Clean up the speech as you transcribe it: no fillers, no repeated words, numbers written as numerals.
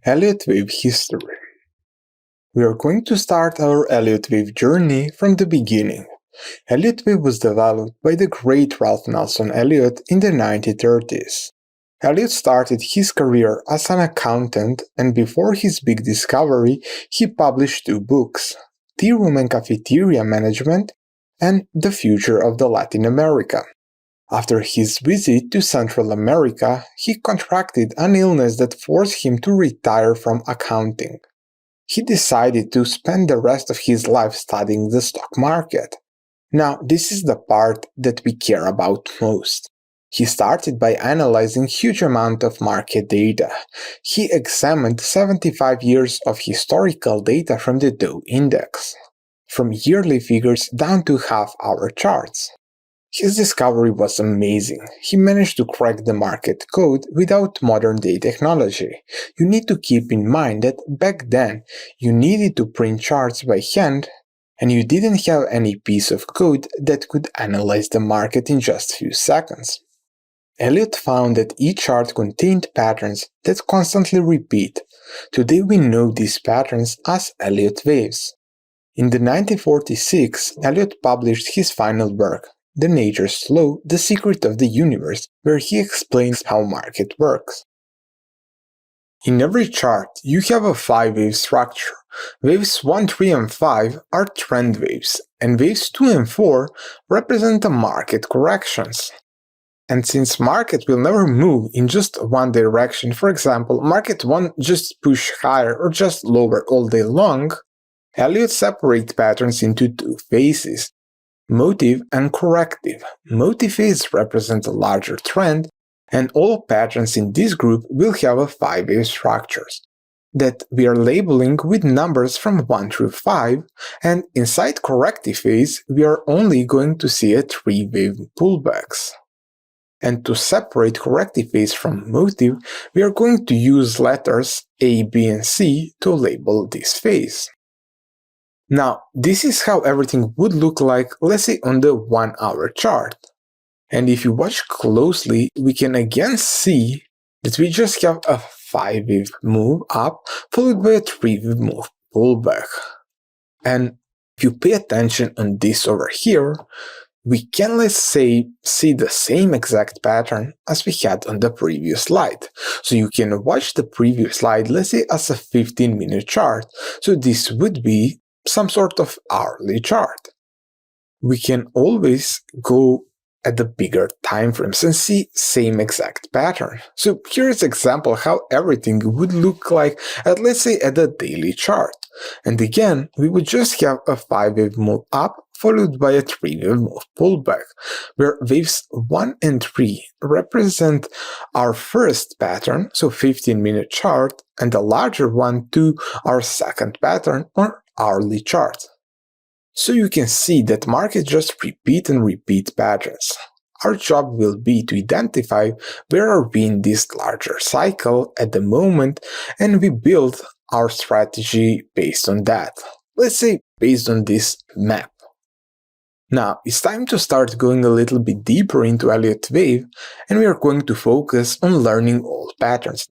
Elliott wave history. We are going to start our Elliott wave journey from the beginning. Elliott wave was developed by the great Ralph Nelson Elliott in the 1930s. Elliott started his career as an accountant, and before his big discovery, he published two books, Tea Room and Cafeteria Management and The Future of the Latin America. After his visit to Central America, he contracted an illness that forced him to retire from accounting. He decided to spend the rest of his life studying the stock market. Now, this is the part that we care about most. He started by analyzing huge amount of market data. He examined 75 years of historical data from the Dow Index, from yearly figures down to half-hour charts. His discovery was amazing. He managed to crack the market code without modern-day technology. You need to keep in mind that back then, you needed to print charts by hand, and you didn't have any piece of code that could analyze the market in just a few seconds. Elliott found that each chart contained patterns that constantly repeat. Today we know these patterns as Elliott waves. In 1946, Elliott published his final work, The Nature's Law, The Secret of the Universe, where he explains how market works. In every chart, you have a 5-wave structure. Waves 1, 3, and 5 are trend waves, and waves 2 and 4 represent the market corrections. And since market will never move in just one direction, for example, market won't just push higher or just lower all day long, Elliott separates patterns into two phases, motive and corrective. Motive phase represents a larger trend, and all patterns in this group will have a 5-wave structures that we are labeling with numbers from 1 through 5, and inside corrective phase we are only going to see a 3-wave pullbacks. And to separate corrective phase from motive, we are going to use letters A, B, and C to label this phase. Now, this is how everything would look like, let's say, on the 1-hour chart. And if you watch closely, we can again see that we just have a 5-wave move up followed by a 3-wave move pullback. And if you pay attention on this over here, we can, let's say, see the same exact pattern as we had on the previous slide. So you can watch the previous slide, let's say, as a 15-minute chart. So this would be some sort of hourly chart. We can always go at the bigger time frames and see same exact pattern. So here's an example how everything would look like at, let's say, at the daily chart. And again, we would just have a 5-wave move up followed by a 3-wave move pullback, where waves 1 and 3 represent our first pattern, so 15-minute chart, and the larger one to our second pattern or hourly chart. So you can see that markets just repeat and repeat patterns. Our job will be to identify where are we in this larger cycle at the moment, and we build our strategy based on that. Let's say based on this map. Now, it's time to start going a little bit deeper into Elliott wave, and we are going to focus on learning old patterns.